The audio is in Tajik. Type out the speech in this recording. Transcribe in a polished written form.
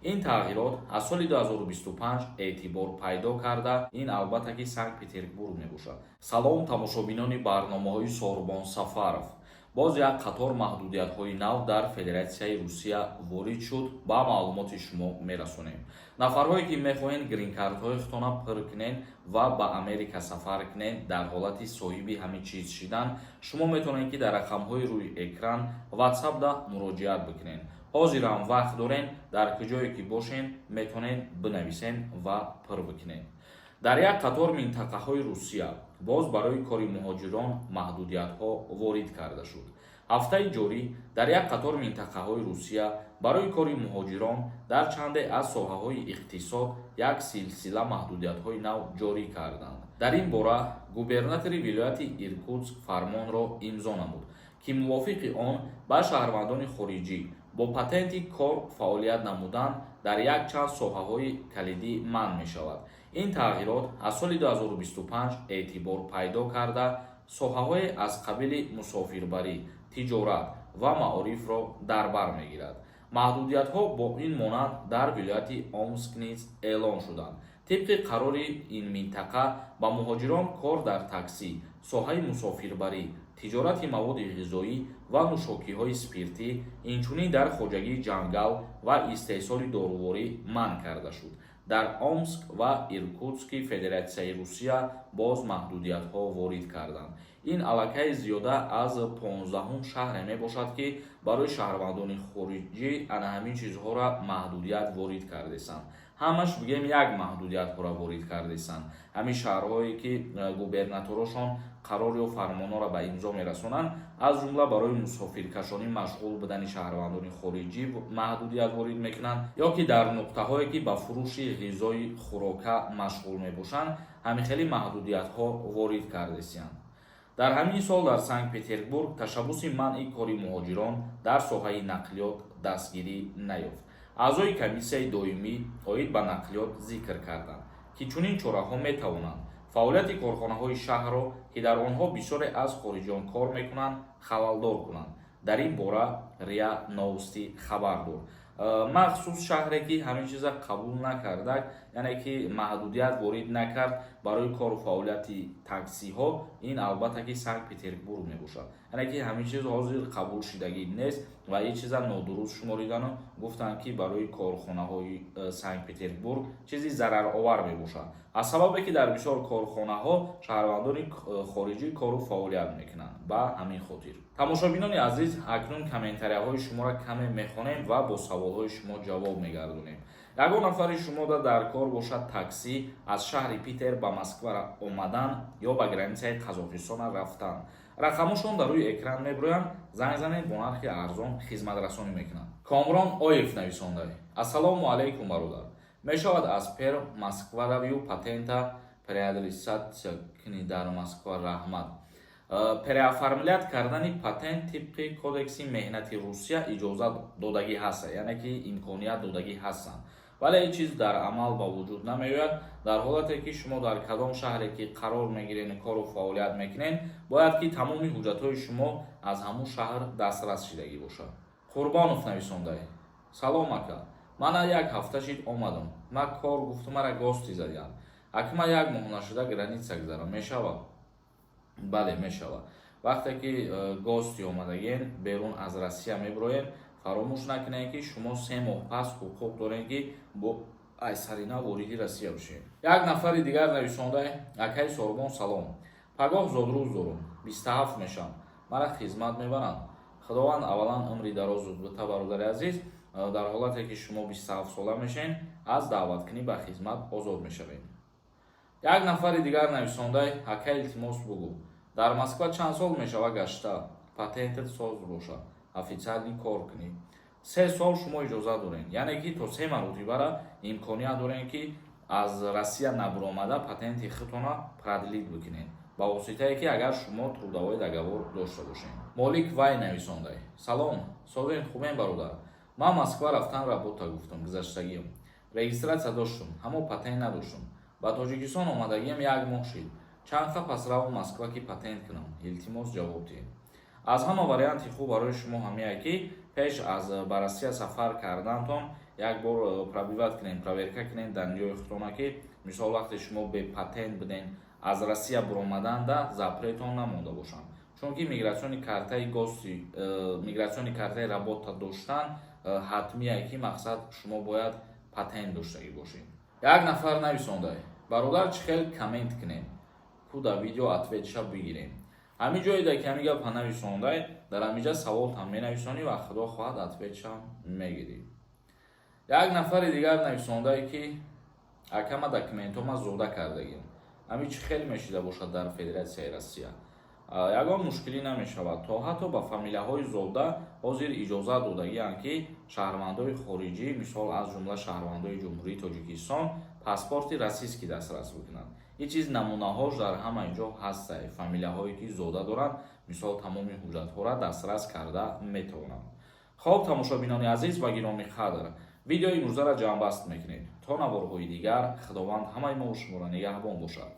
ин тағйирот аз соли 2025 эътибор пайдо карда, ин албатта ки Санкт-Петербург мебошад. Салом тамошобинони барномаҳои Сорбон Сафаров. боз як қатор маҳдудиятҳои нав дар Федератсияи Русия ворид шуд, ба маълумоти шумо мерасонем. Нафарҳое ки мехоҳанд гринкардҳои худтона пур кунед ва ба Америка сафар кунед, дар ҳолати соҳиби ҳамин чиз шидан, шумо метавонед ки дар рақамҳои рӯи экран WhatsApp-да муроҷиат бикунед. ҳозирам вақт дорем, дар куҷое ки бошен метавонед бинависен ва пур бикунед. дар як қатор минтақаҳои Русия боз барои кори муҳоҷирон маҳдудиятҳо ворид карда шуд. ҳафтаи ҷорӣ дар як қатор минтақаҳои Русия барои кори муҳоҷирон дар чанде аз соҳаҳои иқтисод як силсила маҳдудиятҳои нав ҷорӣ карданд. дар ин бора губернатори вилояти Иркутск фармонро имзо намуд, ки мувофиқи он ба шаҳрвандони хориҷӣ бо патенти кор фаъолият намудан дар якчанд соҳаҳои калидӣ манъ мешавад. ин тағйирот аз соли 2025 эътибор пайдо карда, соҳаҳое аз қабили мусофирбарӣ, тиҷорат ва маорифро дар бар мегирад. маҳдудиятҳо бо ин монанд дар вилояти Омск низ эълон шуданд. тибқи қарори ин минтақа ба муҳоҷирон кор дар таксӣ, соҳаи мусофирбарӣ, тиҷорати маводи ғизоӣ ва нӯшокиҳои спиртӣ, инчунин дар хоҷагии ҷангал ва истеҳсоли доруворӣ манъ карда шуд. дар Омск ва Иркутски Федератсияи Русия боз маҳдудиятҳо ворид карданд. ин аллакай зиёда аз 15-ум шаҳре мебошад, ки барои шаҳрвандони хориҷӣ ана ҳамин чизҳоро маҳдудият ворид кардесанд. ҳамаш бигем як маҳдудиятҳоро ворид кардесанд. ҳамин шаҳрҳое ки губернаторошон қарор ё фармонҳоро ба имзо мерасонанд, аз ҷумла барои мусофиркашонӣ машғул будани шаҳрвандони хориҷӣ маҳдудият ворид мекунанд, ё ки дар нуқтаҳое ки ба фурӯши ғизои хӯрока машғул мебошанд, ҳамихели маҳдудиятҳо ворид кардесанд. дар ҳамин сол дар Санкт-Петербург ташаббуси манъи кори муҳоҷирон дар соҳаи нақлиёт дастгирӣ наёфт. аъзои комиссияи доимӣ оид ба нақлиёт зикр карданд, ки чунин чораҳо метавонанд фаъолияти корхонаҳои шаҳрро, ки дар онҳо бисёре аз хориҷиён кор мекунанд, халалдор кунанд. дар ин бора РИА Новости хабар дод. махсус шаҳре ки ҳамин чиза қабул накардак, яъне ки маҳдудият ворид накард барои кору фаъолияти таксиҳо, ин албатта ки Санкт-Петербург мебошад. яъне ки ҳамин чиз ҳозир қабул шидагӣ нест ва ин чиза нодуруст шуморидану гуфтанд ки барои корхонаҳои Санкт-Петербург чизи зараровар мебошад. аз сабабе ки дар бисёр корхонаҳо шаҳрвандони хориҷӣ кору фаъолият мекунанд. ба ҳамин хотир тамошобинони азиз, акнун комментарияҳои шуморо каме мехонем ва бо саволҳои шумо ҷавоб мегардонем. ягон нафари шумода дар кор бошад таксӣ аз шаҳри Питер ба Москва омадан ё ба границаи Қазоқистон рафтан. рақамошон дар рӯи экран мебироянд. занг занед, бо нархи арзон хизматрасонӣ мекунанд. Комрон Оев нависонда: ассалому алайкум бародар. мешавад аз Перм Москва равию патента преадресатсия кунӣ дар Москва? раҳмат. переоформилят кардани патент тибқи кодекси меҳнати Русия иҷозат додагӣ ҳаст, яъне ки имконият додагӣ ҳастанд, вале ин чиз дар амал ба вуҷуд намеояд. дар ҳолате ки шумо дар кадом шаҳре ки қарор мегиред кору фаъолият мекунед, бояд ки тамоми ҳуҷҷатҳои шумо аз ҳамун шаҳр дастрас шидагӣ бошад. Қурбонов нависонда: салом ака, мана як ҳафта шид омадам. ма кор гуфту мара гости задиям. акма як моҳ нашуда граница гузарам, мешавад? бале, мешавад. вақте ки гости омадагем берун аз Россия мебироем, фаромӯш накунед ки шумо 3 моҳ пас ҳуқуқ доред ки бо айсарина вориди Россия бошед. як нафари дигар нависонда: акай Сорбон салом. пагоҳ зодрӯз дорум, 27 мешам. мара хизмат мебаранд. худованд аввалан умри дароз бута бародари азиз. дар ҳолате ки шумо 27 сола мешен, аз даъваткунӣ ба хизмат озод мешавед. як нафари дигар нависонда: акай илтимос бугӯ. дар Москва чанд сол мешава гашта? патентат соз бошад, официалӣ кор кунӣ. 3 сол шумо иҷозат доред, яъне ки то 3 маротибара имконият доред ки аз Россия набиромада патенти худтона продлит бикунед, ба воситае ки агар шумо трудовой договор дошта бошед. Молик Вай нависонда: салом, совен хубем бародар. ман Москва рафтан работа гуфтам, гузаштагиам. регистратсия доштам, ҳамо патент надоштам. ба Тоҷикистон омадагиам як моҳ шид. чанд ха пас равам Москва ки патент кунам? илтимос ҷавоб диҳед. аз ҳама варианти хуб барои шумо ҳамея ки пеш аз ба Россия сафар кардантон як бор пробиват кунем, проверка кунем дар ниёи худона ки мисол вақте шумо бе патент буден аз Россия буромаданда запретон намонда бошанд. Чунки мигратсиони картаи гости, мигратсиони картаи работа доштан ҳатмие ки мақсад шумо бояд патент доштагӣ бошед. Як нафар нависонда: бародар чӣ хел коммент кунем, куда видео ответша бигирем. Ҳамин ҷоида ки ҳамин гап нависонда, дар ҳаминҷа саволтам менависонӣ ва худо хоҳад ответша мегирӣ. Як нафари дигар нависонда ки акама документома зода кардагим. Ҳамин чӣ хел мешида бошад дар Федератсияи Россия. Ягон мушкилӣ намешавад, то ҳатто ба фамилияҳои зода ҳозир иҷозат додагианд ки шаҳрвандои хориҷӣ, мисол аз ҷумла шаҳрвандои Ҷумҳурии Тоҷикистон, паспорти российский дастрас бикунанд. Ин чиз намунаҳош дар ҳама ҷо ҳастаи фамилияҳое ки зода доранд, мисол тамоми ҳуҷҷатҳоро дастрас карда метавонанд. Хоб, тамошобинони азиз ва гироми қадр, видеои имрӯзаро ҷамъбаст мекунем. То наворҳои дигар, худованд ҳамаи мо шуморо нигаҳбон бошад.